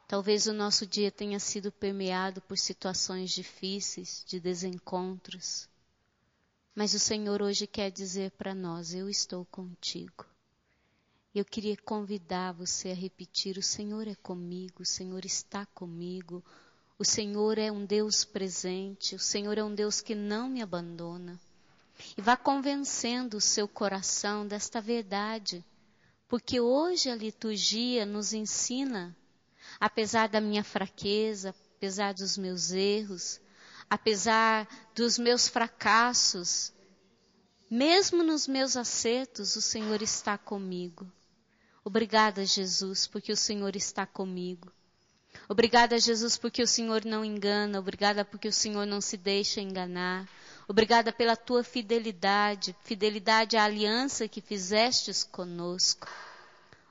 Talvez o nosso dia tenha sido permeado por situações difíceis, de desencontros. Mas o Senhor hoje quer dizer para nós, eu estou contigo. Eu queria convidar você a repetir, o Senhor é comigo, o Senhor está comigo. O Senhor é um Deus presente, o Senhor é um Deus que não me abandona. E vá convencendo o seu coração desta verdade, porque hoje a liturgia nos ensina, apesar da minha fraqueza, apesar dos meus erros, apesar dos meus fracassos, mesmo nos meus acertos, o Senhor está comigo. Obrigada, Jesus, porque o Senhor está comigo. Obrigada, Jesus, porque o Senhor não engana. Obrigada porque o Senhor não se deixa enganar. Obrigada pela tua fidelidade, fidelidade à aliança que fizestes conosco.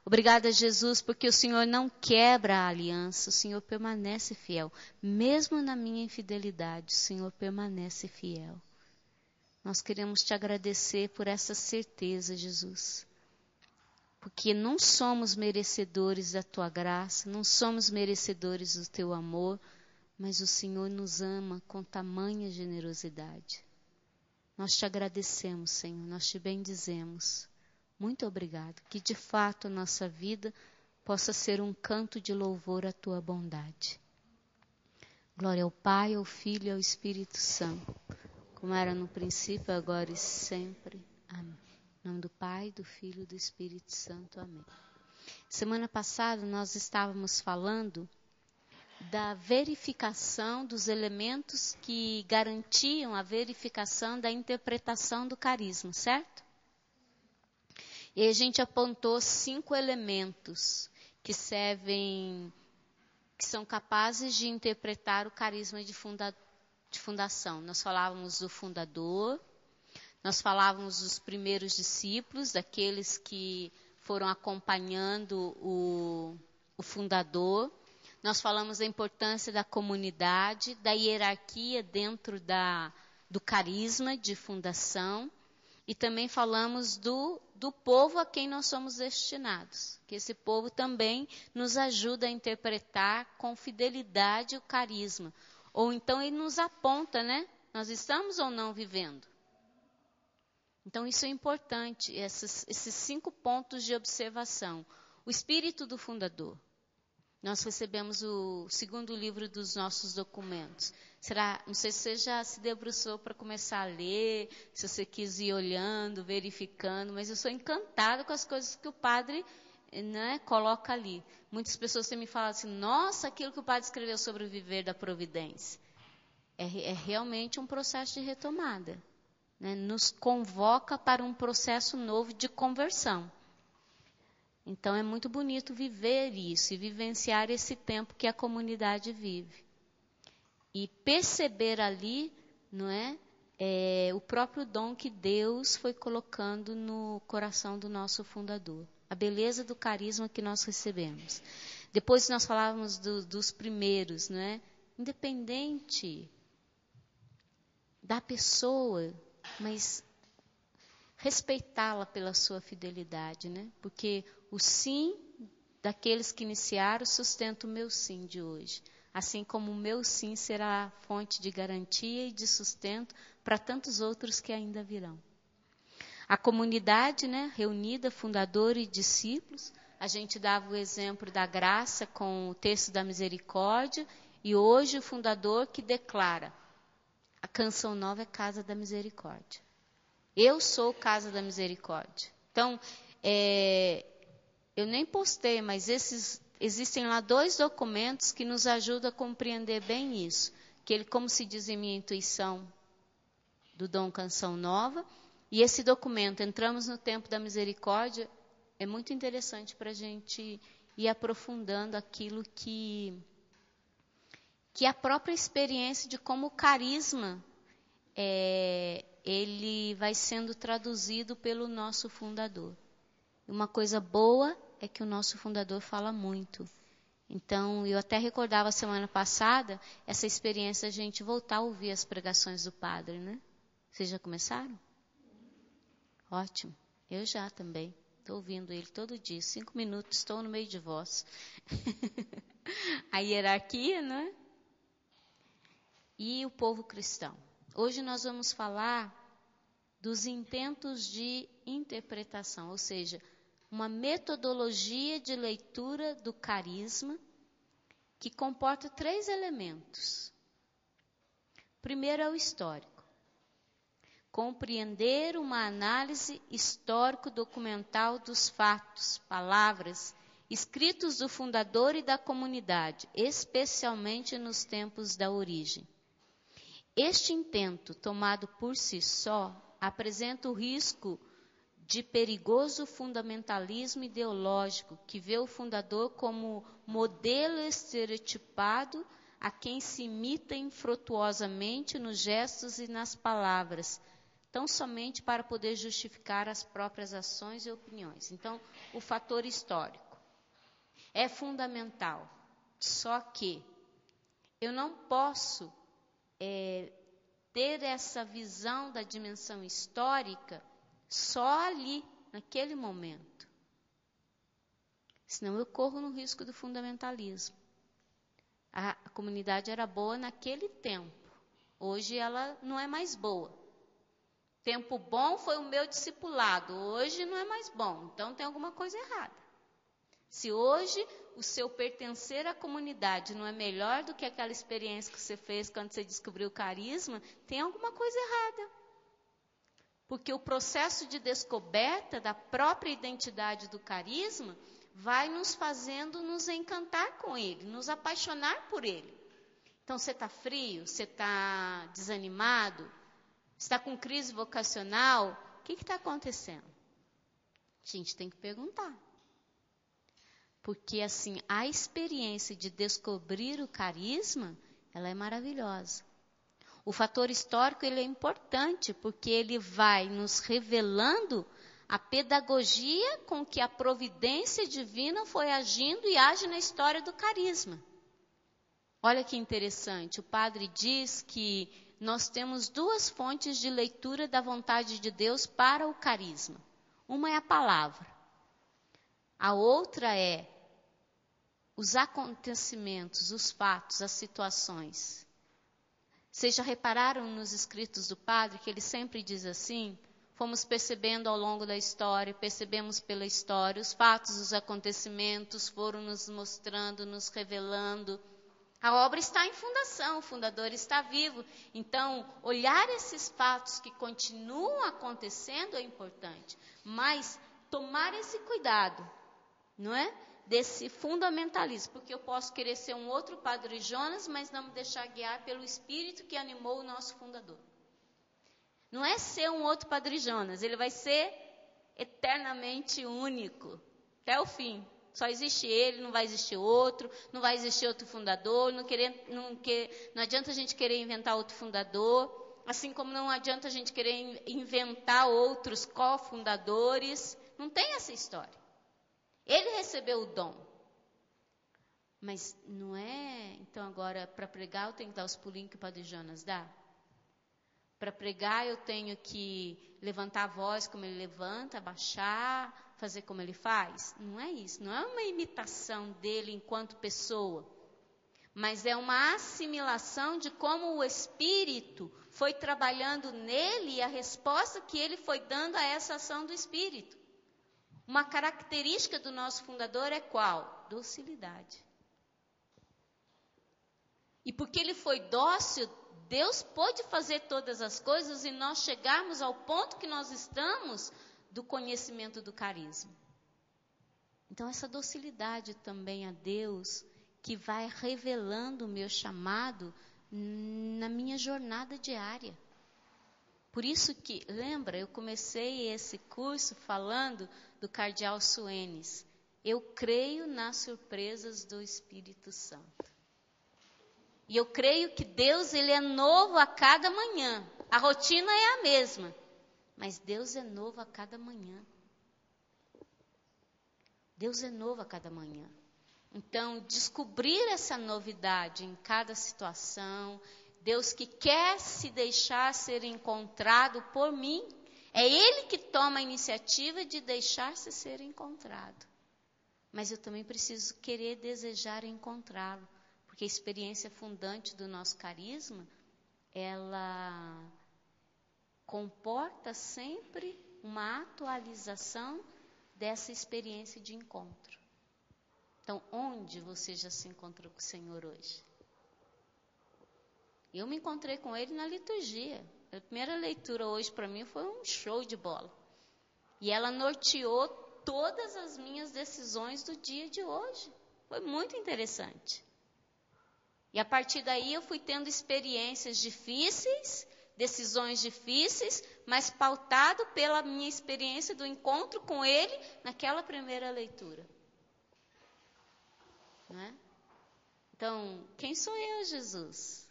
Obrigada, Jesus, porque o Senhor não quebra a aliança, o Senhor permanece fiel. Mesmo na minha infidelidade, o Senhor permanece fiel. Nós queremos te agradecer por essa certeza, Jesus. Porque não somos merecedores da tua graça, não somos merecedores do teu amor, mas o Senhor nos ama com tamanha generosidade. Nós te agradecemos, Senhor, nós te bendizemos. Muito obrigado. Que de fato a nossa vida possa ser um canto de louvor à tua bondade. Glória ao Pai, ao Filho e ao Espírito Santo, como era no princípio, agora e sempre. Amém. Em nome do Pai, do Filho e do Espírito Santo. Amém. Semana passada nós estávamos falando da verificação dos elementos que garantiam a verificação da interpretação do carisma, certo? E a gente apontou 5 elementos que servem, que são capazes de interpretar o carisma de fundação. Nós falávamos do fundador, nós falávamos dos primeiros discípulos, daqueles que foram acompanhando o fundador. Nós falamos da importância da comunidade, da hierarquia dentro do carisma de fundação. E também falamos do povo a quem nós somos destinados. Que esse povo também nos ajuda a interpretar com fidelidade o carisma. Ou então ele nos aponta, né? Nós estamos ou não vivendo. Então isso é importante, esses 5 pontos de observação. O espírito do fundador. Nós recebemos o 2º livro dos nossos documentos. Não sei se você já se debruçou para começar a ler, se você quis ir olhando, verificando, mas eu sou encantada com as coisas que o padre, né, coloca ali. Muitas pessoas têm me falado assim, nossa, aquilo que o padre escreveu sobre o viver da providência. É realmente um processo de retomada. Né? Nos convoca para um processo novo de conversão. Então é muito bonito viver isso e vivenciar esse tempo que a comunidade vive. E perceber ali, não é, o próprio dom que Deus foi colocando no coração do nosso fundador. A beleza do carisma que nós recebemos. Depois nós falávamos dos primeiros, não é? Independente da pessoa, mas respeitá-la pela sua fidelidade, né? Porque o sim daqueles que iniciaram sustenta o meu sim de hoje. Assim como o meu sim será fonte de garantia e de sustento para tantos outros que ainda virão. A comunidade, né, reunida, fundador e discípulos, a gente dava o exemplo da graça com o texto da misericórdia e hoje o fundador que declara, a canção nova é Casa da Misericórdia. Eu sou Casa da Misericórdia. Então, eu nem postei, mas existem lá 2 documentos que nos ajudam a compreender bem isso. Que ele, como se diz em minha intuição, do Dom Canção Nova. E esse documento, Entramos no Tempo da Misericórdia, é muito interessante para a gente ir aprofundando aquilo que a própria experiência de como o carisma ele vai sendo traduzido pelo nosso fundador. Uma coisa boa é que o nosso fundador fala muito. Então, eu até recordava semana passada essa experiência, a gente voltar a ouvir as pregações do padre, né? Vocês já começaram? Ótimo. Eu já também. Estou ouvindo ele todo dia, 5 minutos, estou no meio de vós. A hierarquia, né? E o povo cristão. Hoje nós vamos falar dos intentos de interpretação, ou seja, uma metodologia de leitura do carisma que comporta 3 elementos. Primeiro é o histórico. Compreender uma análise histórico-documental dos fatos, palavras, escritos do fundador e da comunidade, especialmente nos tempos da origem. Este intento, tomado por si só, apresenta o risco de perigoso fundamentalismo ideológico, que vê o fundador como modelo estereotipado a quem se imita infrutuosamente nos gestos e nas palavras, tão somente para poder justificar as próprias ações e opiniões. Então, o fator histórico é fundamental, só que eu não posso ter essa visão da dimensão histórica só ali, naquele momento. Senão eu corro no risco do fundamentalismo. A comunidade era boa naquele tempo, hoje ela não é mais boa. Tempo bom foi o meu discipulado, hoje não é mais bom, então tem alguma coisa errada. Se hoje o seu pertencer à comunidade não é melhor do que aquela experiência que você fez quando você descobriu o carisma, tem alguma coisa errada. Porque o processo de descoberta da própria identidade do carisma vai nos fazendo nos encantar com ele, nos apaixonar por ele. Então você está frio, você está desanimado, está com crise vocacional, o que está acontecendo? A gente tem que perguntar. Porque assim, a experiência de descobrir o carisma, ela é maravilhosa. O fator histórico ele é importante, porque ele vai nos revelando a pedagogia com que a providência divina foi agindo e age na história do carisma. Olha que interessante, o padre diz que nós temos 2 fontes de leitura da vontade de Deus para o carisma. Uma é a palavra, a outra é os acontecimentos, os fatos, as situações. Vocês já repararam nos escritos do padre que ele sempre diz assim? Fomos percebendo ao longo da história, percebemos pela história, os fatos, os acontecimentos foram nos mostrando, nos revelando. A obra está em fundação, o fundador está vivo. Então, olhar esses fatos que continuam acontecendo é importante. Mas tomar esse cuidado, não é? Desse fundamentalismo, porque eu posso querer ser um outro Padre Jonas, mas não me deixar guiar pelo Espírito que animou o nosso fundador. Não é ser um outro Padre Jonas, ele vai ser eternamente único, até o fim. Só existe ele, não vai existir outro, não vai existir outro fundador, não adianta a gente querer inventar outro fundador, assim como não adianta a gente querer inventar outros cofundadores, não tem essa história. Ele recebeu o dom. Mas não é... Então agora, para pregar, eu tenho que dar os pulinhos que o Padre Jonas dá? Para pregar, eu tenho que levantar a voz como ele levanta, abaixar, fazer como ele faz? Não é isso. Não é uma imitação dele enquanto pessoa. Mas é uma assimilação de como o Espírito foi trabalhando nele e a resposta que ele foi dando a essa ação do Espírito. Uma característica do nosso fundador é qual? Docilidade. E porque ele foi dócil, Deus pôde fazer todas as coisas e nós chegarmos ao ponto que nós estamos do conhecimento do carisma. Então, essa docilidade também a Deus, que vai revelando o meu chamado na minha jornada diária. Por isso que, lembra, eu comecei esse curso falando do Cardeal Suenes. Eu creio nas surpresas do Espírito Santo. E eu creio que Deus ele é novo a cada manhã. A rotina é a mesma, mas Deus é novo a cada manhã. Deus é novo a cada manhã. Então, descobrir essa novidade em cada situação, Deus que quer se deixar ser encontrado por mim, É Ele que toma a iniciativa de deixar-se ser encontrado. Mas eu também preciso querer, desejar encontrá-lo. Porque a experiência fundante do nosso carisma, ela comporta sempre uma atualização dessa experiência de encontro. Então, onde você já se encontrou com o Senhor hoje? Eu me encontrei com Ele na liturgia. A primeira leitura hoje para mim foi um show de bola. E ela norteou todas as minhas decisões do dia de hoje. Foi muito interessante. E a partir daí eu fui tendo experiências difíceis, decisões difíceis, mas pautado pela minha experiência do encontro com Ele naquela primeira leitura. Não é? Então, quem sou eu, Jesus?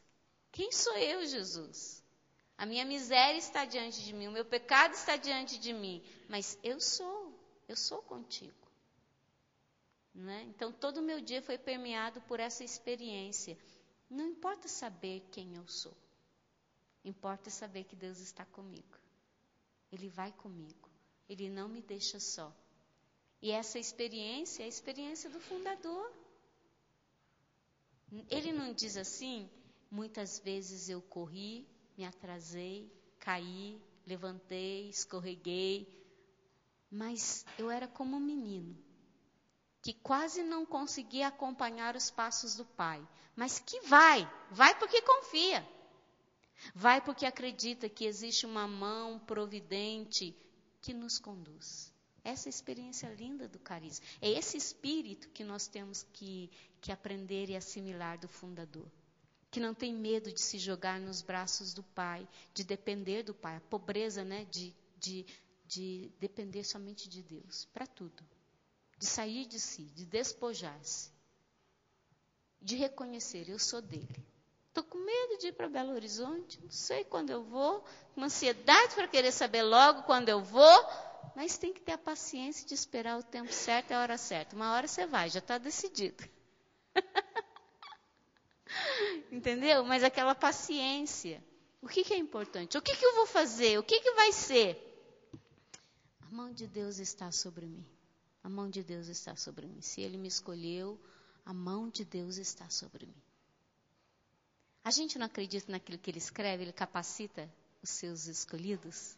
Quem sou eu, Jesus? A minha miséria está diante de mim, o meu pecado está diante de mim, mas eu sou contigo. Não é? Então, todo o meu dia foi permeado por essa experiência. Não importa saber quem eu sou, importa saber que Deus está comigo. Ele vai comigo, Ele não me deixa só. E essa experiência é a experiência do fundador. Ele não diz assim, muitas vezes eu corri, me atrasei, caí, levantei, escorreguei, mas eu era como um menino, que quase não conseguia acompanhar os passos do pai, mas que vai porque confia, vai porque acredita que existe uma mão providente que nos conduz. Essa é a experiência linda do carisma. É esse espírito que nós temos que aprender e assimilar do fundador. Que não tem medo de se jogar nos braços do Pai, de depender do Pai. A pobreza, né, de depender somente de Deus, para tudo. De sair de si, de despojar-se. De reconhecer, eu sou dele. Estou com medo de ir para Belo Horizonte, não sei quando eu vou, com ansiedade para querer saber logo quando eu vou, mas tem que ter a paciência de esperar o tempo certo e a hora certa. Uma hora você vai, já está decidido. Entendeu? Mas aquela paciência. O que é importante? O que eu vou fazer? O que vai ser? A mão de Deus está sobre mim. A mão de Deus está sobre mim. Se Ele me escolheu, a mão de Deus está sobre mim. A gente não acredita naquilo que Ele escreve, Ele capacita os seus escolhidos?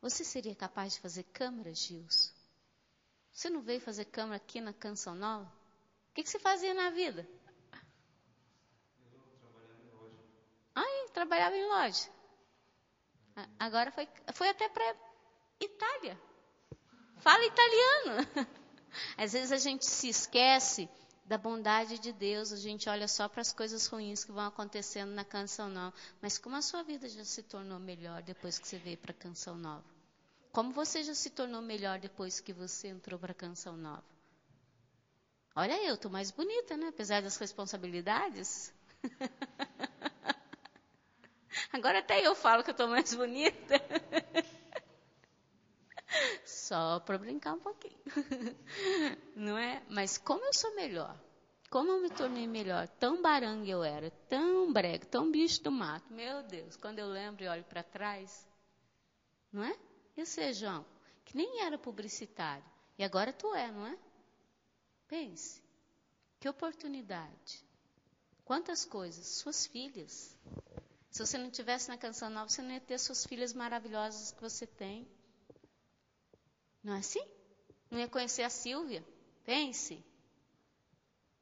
Você seria capaz de fazer câmara, Gilson? Você não veio fazer câmara aqui na Canção Nova? O que você fazia na vida? Trabalhava em loja. Agora foi até para Itália. Fala italiano. Às vezes a gente se esquece da bondade de Deus. A gente olha só para as coisas ruins que vão acontecendo na Canção Nova. Mas como a sua vida já se tornou melhor depois que você veio para a Canção Nova? Como você já se tornou melhor depois que você entrou para a Canção Nova? Olha, eu estou mais bonita, né? Apesar das responsabilidades. Agora até eu falo que eu estou mais bonita. Só para brincar um pouquinho. Não é? Mas como eu sou melhor? Como eu me tornei melhor? Tão barangue eu era, tão brega, tão bicho do mato. Meu Deus, quando eu lembro e olho para trás. Não é? E você, João? Que nem era publicitário. E agora tu é, não é? Pense. Que oportunidade. Quantas coisas. Suas filhas. Se você não tivesse na Canção Nova, você não ia ter suas filhas maravilhosas que você tem. Não é assim? Não ia conhecer a Silvia? Pense.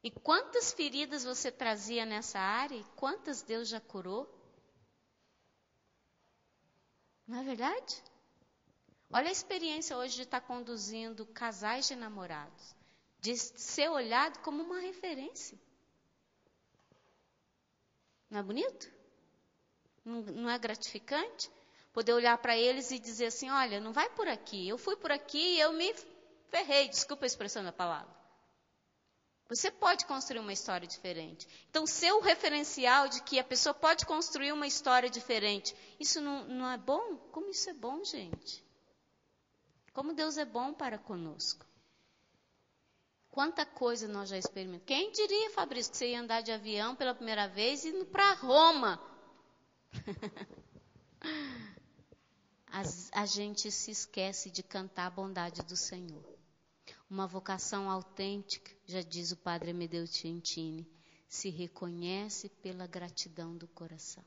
E quantas feridas você trazia nessa área e quantas Deus já curou? Não é verdade? Olha a experiência hoje de estar conduzindo casais de namorados. De ser olhado como uma referência. Não é bonito? Não é gratificante? Poder olhar para eles e dizer assim, olha, não vai por aqui. Eu fui por aqui e eu me ferrei. Desculpa a expressão da palavra. Você pode construir uma história diferente. Então, ser o referencial de que a pessoa pode construir uma história diferente. Isso não é bom? Como isso é bom, gente? Como Deus é bom para conosco. Quanta coisa nós já experimentamos. Quem diria, Fabrício, que você ia andar de avião pela primeira vez indo para Roma? a gente se esquece de cantar a bondade do Senhor. Uma vocação autêntica, já diz o padre Amedeo Cientini, se reconhece pela gratidão do coração.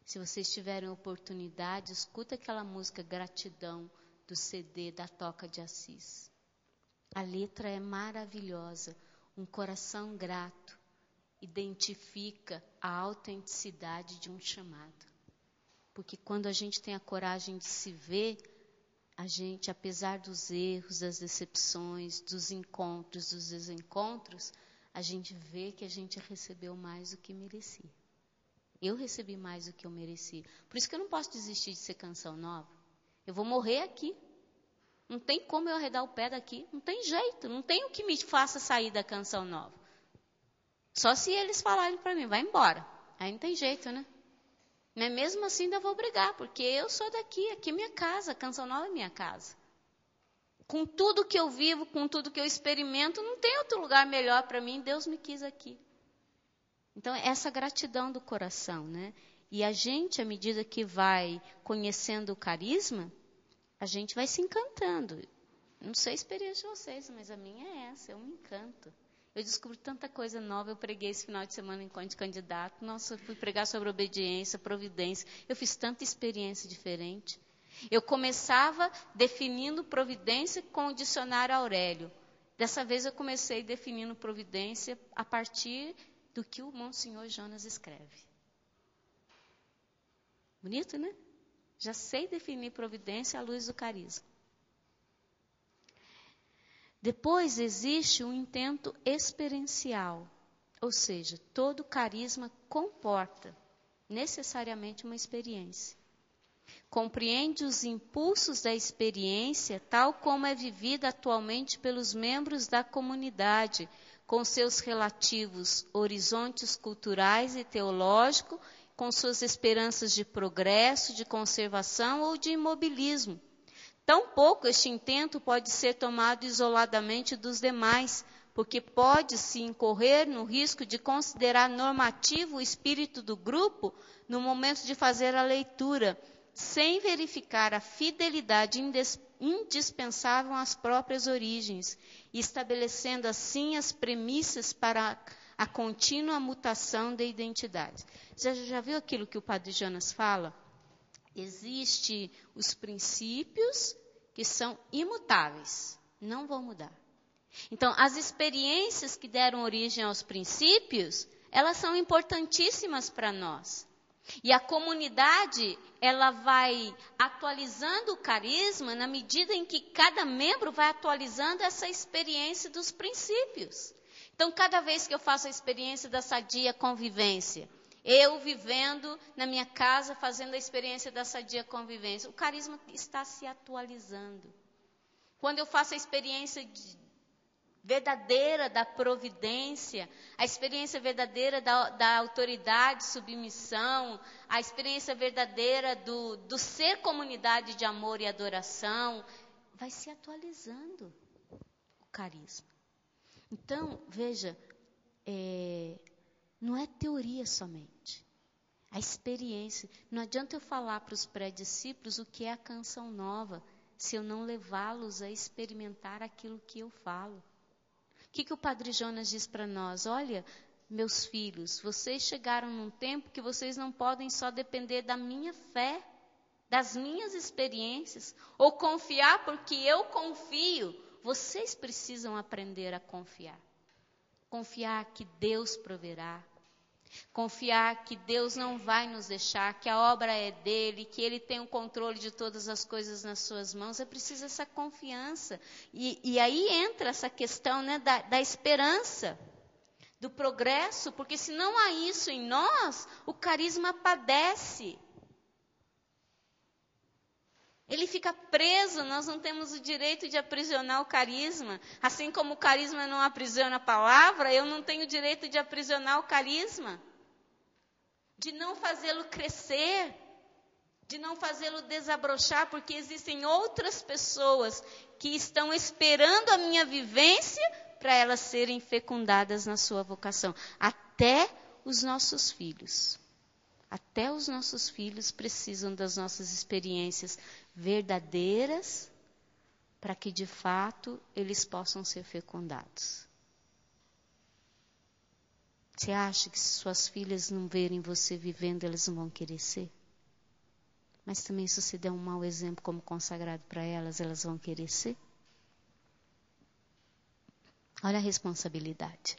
Se vocês tiverem oportunidade, escuta aquela música Gratidão, do CD da Toca de Assis. A letra é maravilhosa. Um coração grato identifica a autenticidade de um chamado. Porque quando a gente tem a coragem de se ver, a gente, apesar dos erros, das decepções, dos encontros, dos desencontros, a gente vê que a gente recebeu mais do que merecia. Eu recebi mais do que eu mereci. Por isso que eu não posso desistir de ser Canção Nova. Eu vou morrer aqui. Não tem como eu arredar o pé daqui. Não tem jeito. Não tem o que me faça sair da Canção Nova. Só se eles falarem para mim, vai embora. Aí não tem jeito, né? Mas mesmo assim ainda vou brigar, porque eu sou daqui. Aqui é minha casa. A Canção Nova é minha casa. Com tudo que eu vivo, com tudo que eu experimento, não tem outro lugar melhor para mim. Deus me quis aqui. Então, essa gratidão do coração, né? E a gente, à medida que vai conhecendo o carisma, a gente vai se encantando. Não sei a experiência de vocês, mas a minha é essa, eu me encanto. Eu descubro tanta coisa nova, eu preguei esse final de semana em encontro de candidato. Nossa, eu fui pregar sobre obediência, providência. Eu fiz tanta experiência diferente. Eu começava definindo providência com o dicionário Aurélio. Dessa vez eu comecei definindo providência a partir do que o Monsenhor Jonas escreve. Bonito, né? Já sei definir providência à luz do carisma. Depois existe um intento experiencial, ou seja, todo carisma comporta necessariamente uma experiência. Compreende os impulsos da experiência, tal como é vivida atualmente pelos membros da comunidade, com seus relativos horizontes culturais e teológicos, com suas esperanças de progresso, de conservação ou de imobilismo. Tampouco este intento pode ser tomado isoladamente dos demais, porque pode-se incorrer no risco de considerar normativo o espírito do grupo no momento de fazer a leitura, sem verificar a fidelidade indispensável às próprias origens, e estabelecendo assim as premissas para a contínua mutação da identidade. Já viu aquilo que o Padre Jonas fala? Existem os princípios que são imutáveis, não vão mudar. Então, as experiências que deram origem aos princípios, elas são importantíssimas para nós. E a comunidade, ela vai atualizando o carisma na medida em que cada membro vai atualizando essa experiência dos princípios. Então, cada vez que eu faço a experiência da sadia convivência, eu vivendo na minha casa, fazendo a experiência da sadia convivência, o carisma está se atualizando. Quando eu faço a experiência verdadeira da providência, a experiência verdadeira da autoridade, submissão, a experiência verdadeira do ser comunidade de amor e adoração, vai se atualizando o carisma. Então, veja, não é teoria somente, a experiência. Não adianta eu falar para os pré-discípulos o que é a Canção Nova, se eu não levá-los a experimentar aquilo que eu falo. O que o Padre Jonas diz para nós? Olha, meus filhos, vocês chegaram num tempo que vocês não podem só depender da minha fé, das minhas experiências, ou confiar porque eu confio. Vocês precisam aprender a confiar. Confiar que Deus proverá. Confiar que Deus não vai nos deixar, que a obra é dele, que ele tem o controle de todas as coisas nas suas mãos. É preciso essa confiança. E aí entra essa questão, né, da esperança, do progresso, porque se não há isso em nós, o carisma padece. Ele fica preso, nós não temos o direito de aprisionar o carisma. Assim como o carisma não aprisiona a palavra, eu não tenho o direito de aprisionar o carisma. De não fazê-lo crescer, de não fazê-lo desabrochar, porque existem outras pessoas que estão esperando a minha vivência para elas serem fecundadas na sua vocação. Até os nossos filhos. Até os nossos filhos precisam das nossas experiências verdadeiras para que, de fato, eles possam ser fecundados. Você acha que se suas filhas não verem você vivendo, elas não vão querer ser? Mas também se você der um mau exemplo como consagrado para elas, elas vão querer ser? Olha a responsabilidade.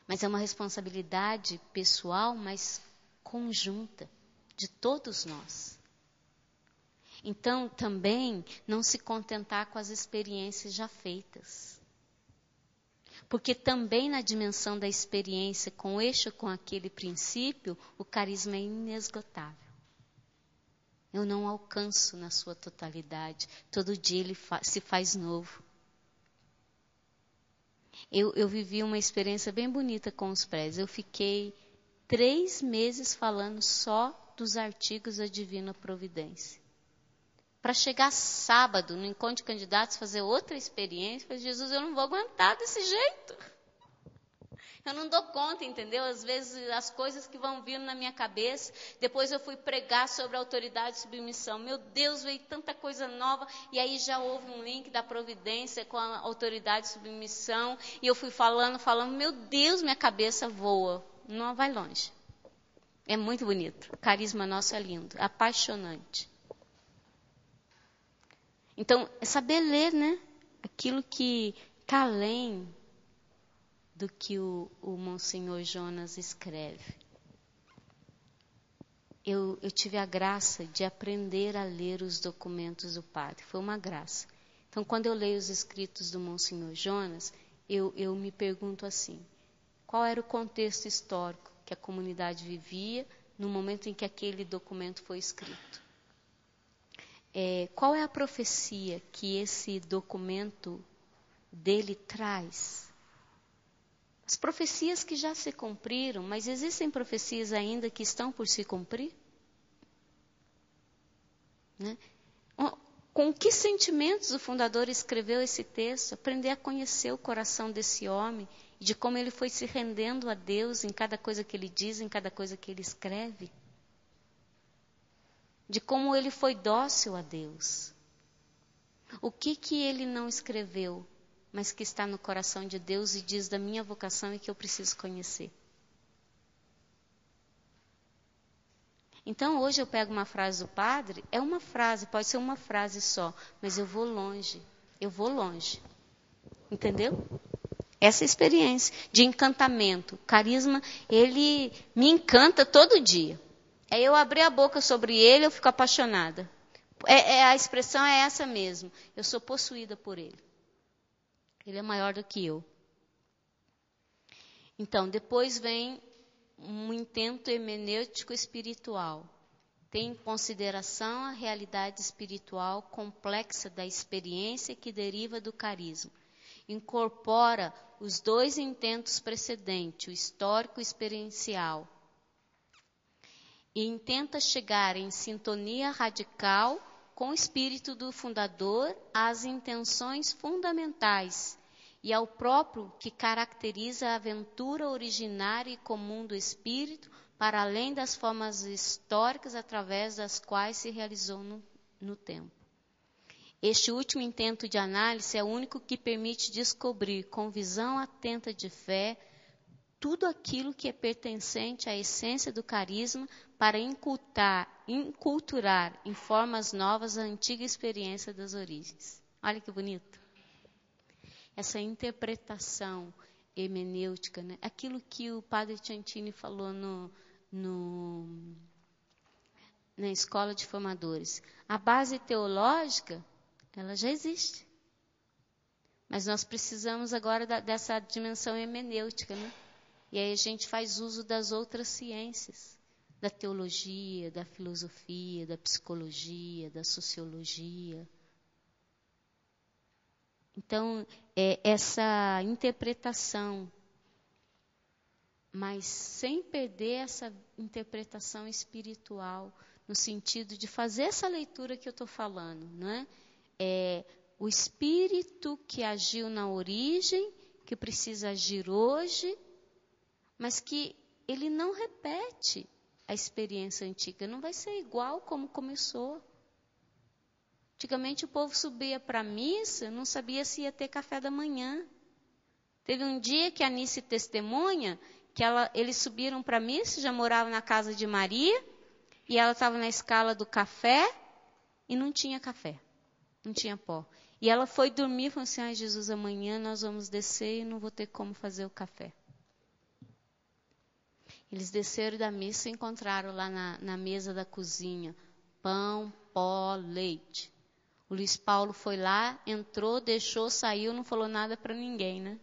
Mas é uma responsabilidade pessoal, mas conjunta, de todos nós. Então, também, não se contentar com as experiências já feitas. Porque também na dimensão da experiência, com este ou com aquele princípio, o carisma é inesgotável. Eu não alcanço na sua totalidade. Todo dia ele se faz novo. Eu vivi uma experiência bem bonita com os prédios. Eu fiquei 3 meses falando só dos artigos da Divina Providência. Para chegar sábado, no encontro de candidatos, fazer outra experiência, eu falei, Jesus, eu não vou aguentar desse jeito. Eu não dou conta, entendeu? Às vezes as coisas que vão vindo na minha cabeça. Depois eu fui pregar sobre a autoridade e submissão. Meu Deus, veio tanta coisa nova. E aí já houve um link da providência com a autoridade e submissão. E eu fui falando. Meu Deus, minha cabeça voa. Não vai longe. É muito bonito. O carisma nosso é lindo, apaixonante. Então, é saber ler, né? Aquilo que está além do que o Monsenhor Jonas escreve. Eu tive a graça de aprender a ler os documentos do padre. Foi uma graça. Então, quando eu leio os escritos do Monsenhor Jonas, eu me pergunto assim, qual era o contexto histórico que a comunidade vivia no momento em que aquele documento foi escrito? Qual é a profecia que esse documento dele traz? As profecias que já se cumpriram, mas existem profecias ainda que estão por se cumprir? Né? Com que sentimentos o fundador escreveu esse texto? Aprender a conhecer o coração desse homem e de como ele foi se rendendo a Deus em cada coisa que ele diz, em cada coisa que ele escreve. De como ele foi dócil a Deus. O que ele não escreveu, mas que está no coração de Deus e diz da minha vocação e que eu preciso conhecer. Então, hoje eu pego uma frase do padre, é uma frase, pode ser uma frase só, mas eu vou longe. Entendeu? Essa experiência de encantamento, carisma, ele me encanta todo dia. É eu abrir a boca sobre ele, eu fico apaixonada. A expressão é essa mesmo. Eu sou possuída por ele. Ele é maior do que eu. Então, depois vem um intento hermenêutico espiritual. Tem em consideração a realidade espiritual complexa da experiência que deriva do carisma. Incorpora os 2 intentos precedentes, o histórico e o experiencial. E intenta chegar em sintonia radical com o espírito do fundador, às intenções fundamentais e ao próprio que caracteriza a aventura originária e comum do espírito, para além das formas históricas através das quais se realizou no tempo. Este último intento de análise é o único que permite descobrir, com visão atenta de fé, tudo aquilo que é pertencente à essência do carisma para inculturar em formas novas a antiga experiência das origens. Olha que bonito. Essa interpretação hermenêutica, né? Aquilo que o padre Ciantini falou na escola de formadores. A base teológica, ela já existe. Mas nós precisamos agora dessa dimensão hermenêutica, né? E aí a gente faz uso das outras ciências, da teologia, da filosofia, da psicologia, da sociologia. Então, essa interpretação, mas sem perder essa interpretação espiritual, no sentido de fazer essa leitura que eu estou falando, né? O espírito que agiu na origem, que precisa agir hoje, mas que ele não repete a experiência antiga. Não vai ser igual como começou. Antigamente o povo subia para a missa, não sabia se ia ter café da manhã. Teve um dia que a Nice testemunha que eles subiram para a missa, já moravam na casa de Maria, e ela estava na escala do café e não tinha café, não tinha pó. E ela foi dormir e falou assim, ai Jesus, amanhã nós vamos descer e não vou ter como fazer o café. Eles desceram da missa e encontraram lá na mesa da cozinha pão, pó, leite. O Luiz Paulo foi lá, entrou, deixou, saiu, não falou nada para ninguém, né?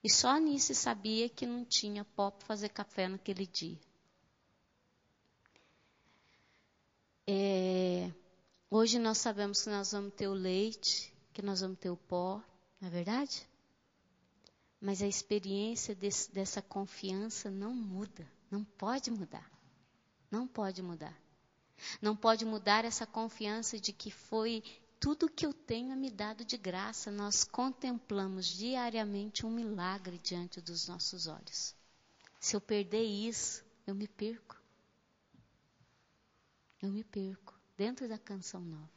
E só a Anice sabia que não tinha pó para fazer café naquele dia. Hoje nós sabemos que nós vamos ter o leite, que nós vamos ter o pó, não é verdade? Mas a experiência dessa confiança não muda, não pode mudar. Não pode mudar. Não pode mudar essa confiança de que foi tudo que eu tenho é me dado de graça. Nós contemplamos diariamente um milagre diante dos nossos olhos. Se eu perder isso, eu me perco. Eu me perco dentro da canção nova.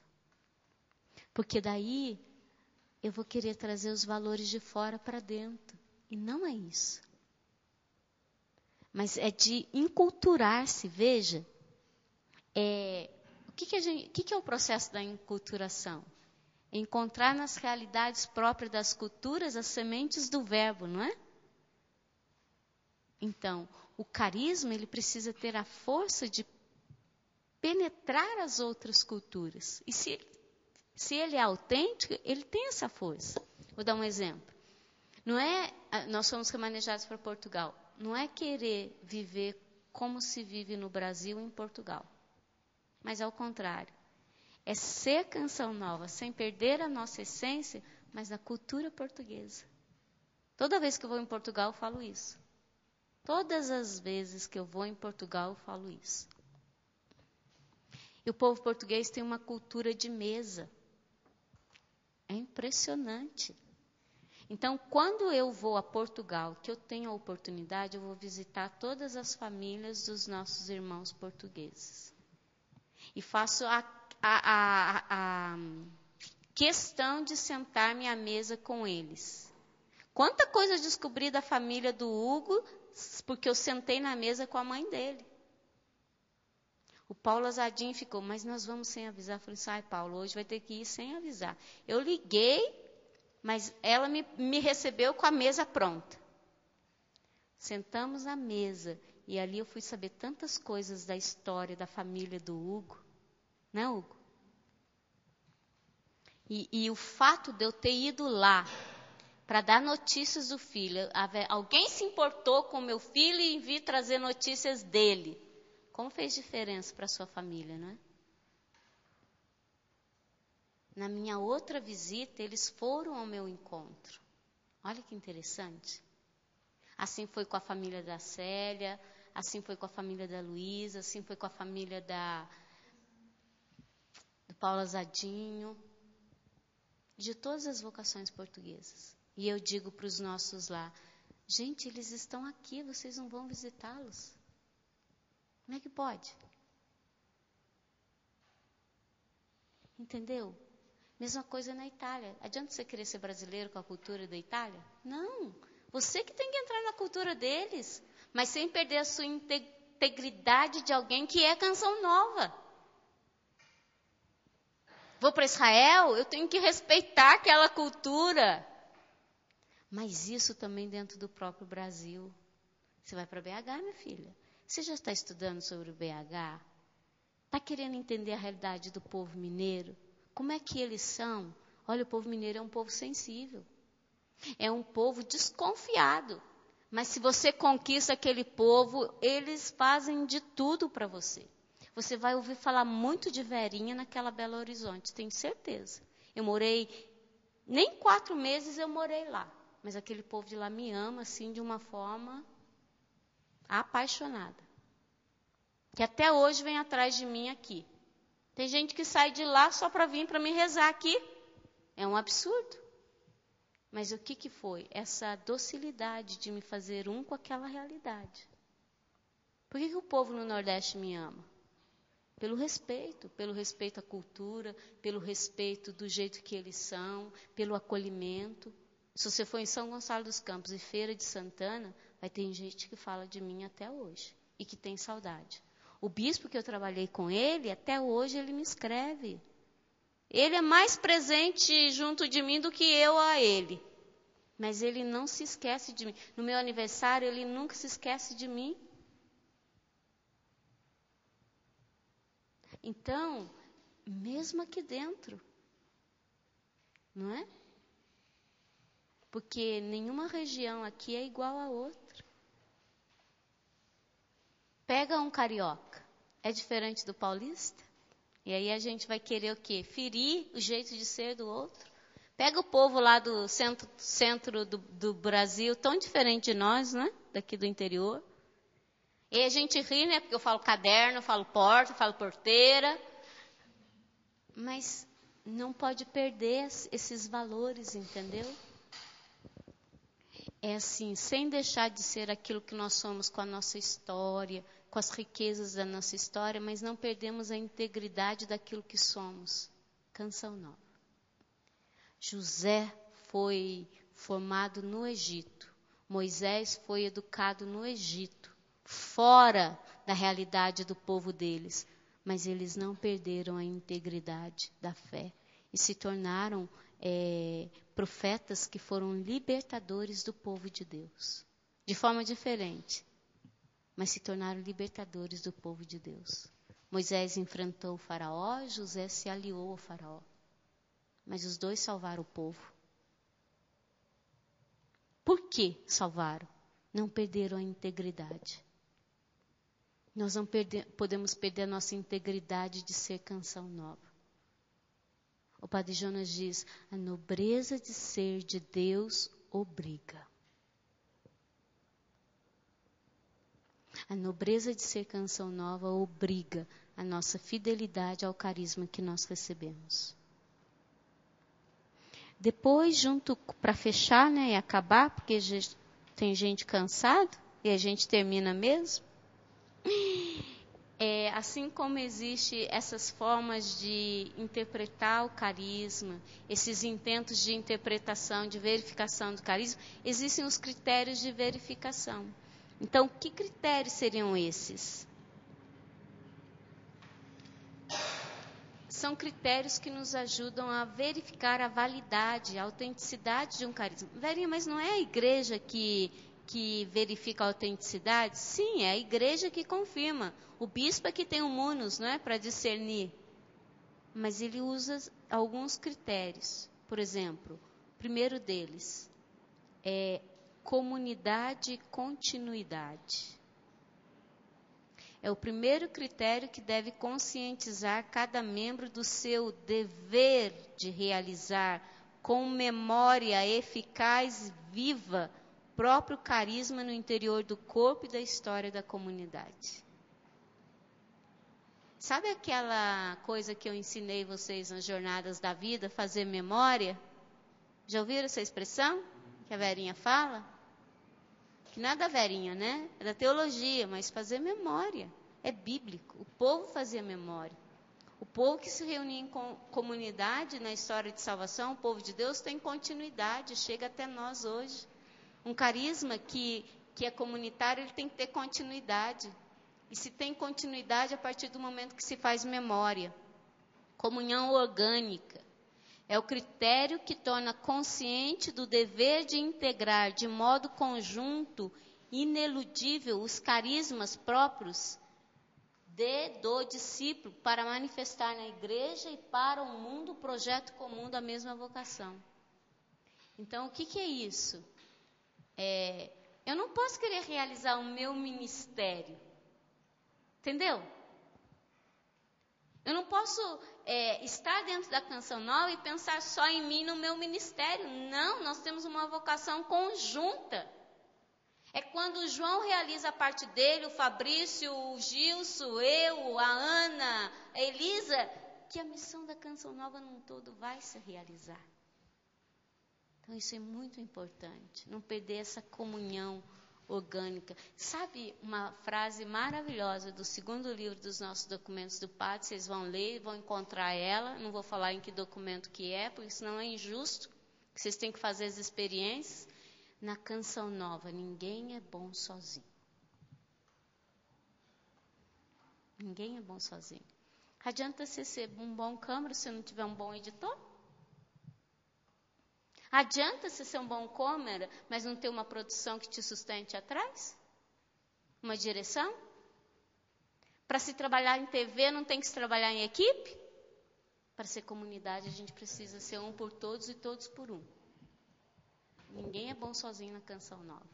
Porque daí eu vou querer trazer os valores de fora para dentro. E não é isso. Mas é de enculturar-se, veja. O que é o processo da enculturação? Encontrar nas realidades próprias das culturas as sementes do verbo, não é? Então, o carisma, ele precisa ter a força de penetrar as outras culturas. E se ele é autêntico, ele tem essa força. Vou dar um exemplo. Nós somos remanejados para Portugal. Não é querer viver como se vive no Brasil e em Portugal. Mas ao contrário. É ser canção nova, sem perder a nossa essência, mas na cultura portuguesa. Toda vez que eu vou em Portugal, eu falo isso. Todas as vezes que eu vou em Portugal, eu falo isso. E o povo português tem uma cultura de mesa. É impressionante. Então, quando eu vou a Portugal, que eu tenho a oportunidade, eu vou visitar todas as famílias dos nossos irmãos portugueses. E faço a questão de sentar-me à mesa com eles. Quanta coisa eu descobri da família do Hugo, porque eu sentei na mesa com a mãe dele. O Paulo Azadinho ficou, mas nós vamos sem avisar. Eu falei assim, ai Paulo, hoje vai ter que ir sem avisar. Eu liguei, mas ela me recebeu com a mesa pronta. Sentamos à mesa, e ali eu fui saber tantas coisas da história da família do Hugo. Né, Hugo? E o fato de eu ter ido lá para dar notícias do filho, alguém se importou com meu filho e vir trazer notícias dele. Como fez diferença para a sua família, não é? Na minha outra visita, eles foram ao meu encontro. Olha que interessante. Assim foi com a família da Célia, assim foi com a família da Luísa, assim foi com a família do Paulo Azadinho, de todas as vocações portuguesas. E eu digo para os nossos lá, gente, eles estão aqui, vocês não vão visitá-los? Como é que pode? Entendeu? Mesma coisa na Itália. Adianta você querer ser brasileiro com a cultura da Itália? Não. Você que tem que entrar na cultura deles, mas sem perder a sua integridade de alguém que é canção nova. Vou para Israel, eu tenho que respeitar aquela cultura. Mas isso também dentro do próprio Brasil. Você vai para BH, minha filha? Você já está estudando sobre o BH? Está querendo entender a realidade do povo mineiro? Como é que eles são? Olha, o povo mineiro é um povo sensível. É um povo desconfiado. Mas se você conquista aquele povo, eles fazem de tudo para você. Você vai ouvir falar muito de Verinha naquela Belo Horizonte, tenho certeza. Eu morei, nem 4 meses eu morei lá. Mas aquele povo de lá me ama, assim, de uma forma apaixonada. Que até hoje vem atrás de mim aqui. Tem gente que sai de lá só para vir para me rezar aqui. É um absurdo. Mas o que foi? Essa docilidade de me fazer um com aquela realidade. Por que o povo no Nordeste me ama? Pelo respeito à cultura, pelo respeito do jeito que eles são, pelo acolhimento. Se você for em São Gonçalo dos Campos e Feira de Santana, vai ter gente que fala de mim até hoje e que tem saudade. O bispo que eu trabalhei com ele, até hoje ele me escreve. Ele é mais presente junto de mim do que eu a ele. Mas ele não se esquece de mim. No meu aniversário, ele nunca se esquece de mim. Então, mesmo aqui dentro, não é? Porque nenhuma região aqui é igual a outra. Pega um carioca, é diferente do paulista? E aí a gente vai querer o quê? Ferir o jeito de ser do outro. Pega o povo lá do centro do Brasil, tão diferente de nós, né? Daqui do interior. E a gente ri, né? Porque eu falo caderno, eu falo porta, eu falo porteira. Mas não pode perder esses valores, entendeu? É assim, sem deixar de ser aquilo que nós somos com a nossa história, com as riquezas da nossa história, mas não perdemos a integridade daquilo que somos. Canção nova. José foi formado no Egito. Moisés foi educado no Egito, fora da realidade do povo deles. Mas eles não perderam a integridade da fé e se tornaram profetas que foram libertadores do povo de Deus. De forma diferente, mas se tornaram libertadores do povo de Deus. Moisés enfrentou o faraó, José se aliou ao faraó. Mas os dois salvaram o povo. Por que salvaram? Não perderam a integridade. Nós não podemos perder a nossa integridade de ser canção nova. O Padre Jonas diz, a nobreza de ser de Deus obriga. A nobreza de ser canção nova obriga a nossa fidelidade ao carisma que nós recebemos. Depois, junto para fechar, né, e acabar, porque tem gente cansada e a gente termina mesmo. Assim como existe essas formas de interpretar o carisma, esses intentos de interpretação, de verificação do carisma, existem os critérios de verificação. Então, que critérios seriam esses? São critérios que nos ajudam a verificar a validade, a autenticidade de um carisma. Verinha, mas não é a igreja que verifica a autenticidade? Sim, é a igreja que confirma. O bispo é que tem o munus, não é, para discernir. Mas ele usa alguns critérios. Por exemplo, o primeiro deles é comunidade e continuidade. É o primeiro critério que deve conscientizar cada membro do seu dever de realizar com memória eficaz e viva próprio carisma no interior do corpo e da história da comunidade. Sabe aquela coisa que eu ensinei vocês nas jornadas da vida, fazer memória? Já ouviram essa expressão que a Verinha fala? Que não é da Verinha, né? É da teologia, mas fazer memória. É bíblico. O povo fazia memória. O povo que se reunia em comunidade na história de salvação, o povo de Deus, tem continuidade, chega até nós hoje. Um carisma que é comunitário, ele tem que ter continuidade. E se tem continuidade a partir do momento que se faz memória. Comunhão orgânica. É o critério que torna consciente do dever de integrar de modo conjunto, ineludível, os carismas próprios do discípulo para manifestar na igreja e para o mundo o projeto comum da mesma vocação. Então, o que é isso? Eu não posso querer realizar o meu ministério. Entendeu? Eu não posso estar dentro da Canção Nova e pensar só em mim, no meu ministério. Não, nós temos uma vocação conjunta. É quando o João realiza a parte dele, o Fabrício, o Gilson, eu, a Ana, a Elisa, que a missão da Canção Nova num todo vai se realizar. Então isso é muito importante, não perder essa comunhão orgânica. Sabe uma frase maravilhosa do 2º livro dos nossos documentos do padre? Vocês vão ler e vão encontrar ela. Não vou falar em que documento que é, porque senão é injusto. Vocês têm que fazer as experiências. Na Canção Nova, ninguém é bom sozinho. Ninguém é bom sozinho. Adianta você ser um bom câmara se não tiver um bom editor? Adianta você ser um bom câmera, mas não ter uma produção que te sustente atrás? Uma direção? Para se trabalhar em TV, não tem que se trabalhar em equipe? Para ser comunidade, a gente precisa ser um por todos e todos por um. Ninguém é bom sozinho na Canção Nova.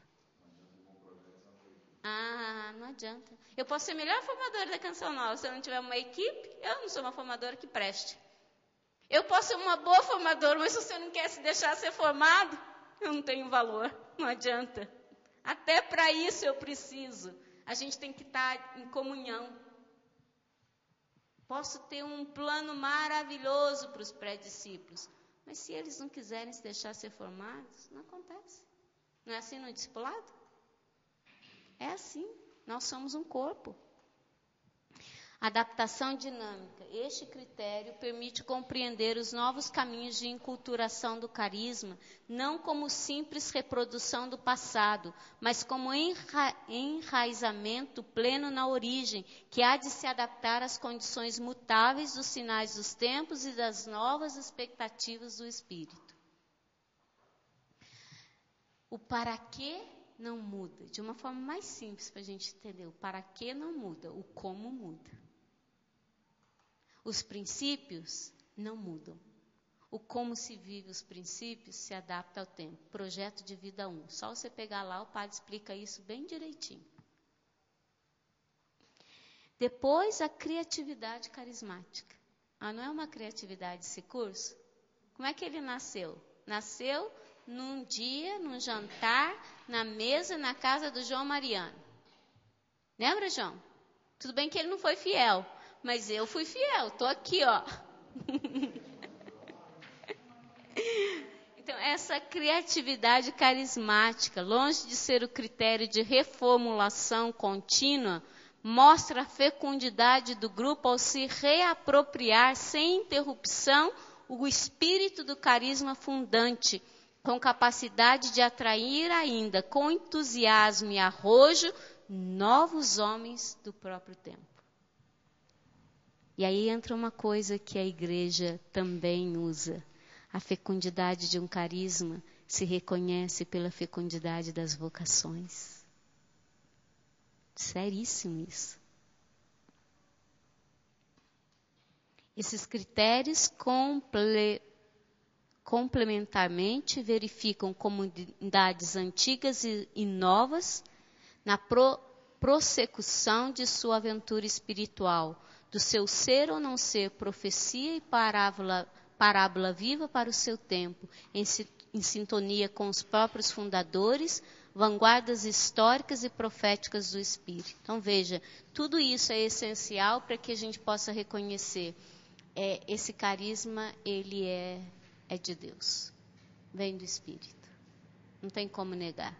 Não adianta. Eu posso ser a melhor formadora da Canção Nova. Se eu não tiver uma equipe, eu não sou uma formadora que preste. Eu posso ser uma boa formadora, mas se você não quer se deixar ser formado, eu não tenho valor. Não adianta. Até para isso eu preciso. A gente tem que estar em comunhão. Posso ter um plano maravilhoso para os pré-discípulos, mas se eles não quiserem se deixar ser formados, não acontece. Não é assim no discipulado? É assim. Nós somos um corpo. Adaptação dinâmica. Este critério permite compreender os novos caminhos de enculturação do carisma, não como simples reprodução do passado, mas como enraizamento pleno na origem, que há de se adaptar às condições mutáveis dos sinais dos tempos e das novas expectativas do Espírito. O para quê não muda. De uma forma mais simples para a gente entender. O para quê não muda, o como muda. Os princípios não mudam. O como se vive os princípios se adapta ao tempo. Projeto de vida 1. Só você pegar lá, o padre explica isso bem direitinho. Depois, a criatividade carismática. Não é uma criatividade esse curso? Como é que ele nasceu? Nasceu num dia, num jantar, na mesa, na casa do João Mariano. Lembra, João? Tudo bem que ele não foi fiel, mas eu fui fiel. Estou aqui, ó. Então, essa criatividade carismática, longe de ser o critério de reformulação contínua, mostra a fecundidade do grupo ao se reapropriar sem interrupção o espírito do carisma fundante, com capacidade de atrair ainda, com entusiasmo e arrojo, novos homens do próprio tempo. E aí entra uma coisa que a igreja também usa. A fecundidade de um carisma se reconhece pela fecundidade das vocações. Seríssimo isso. Esses critérios complementarmente verificam comunidades antigas e novas na prossecução de sua aventura espiritual, do seu ser ou não ser, profecia e parábola viva para o seu tempo, em sintonia com os próprios fundadores, vanguardas históricas e proféticas do Espírito. Então veja, tudo isso é essencial para que a gente possa reconhecer esse carisma, ele é de Deus, vem do Espírito, não tem como negar.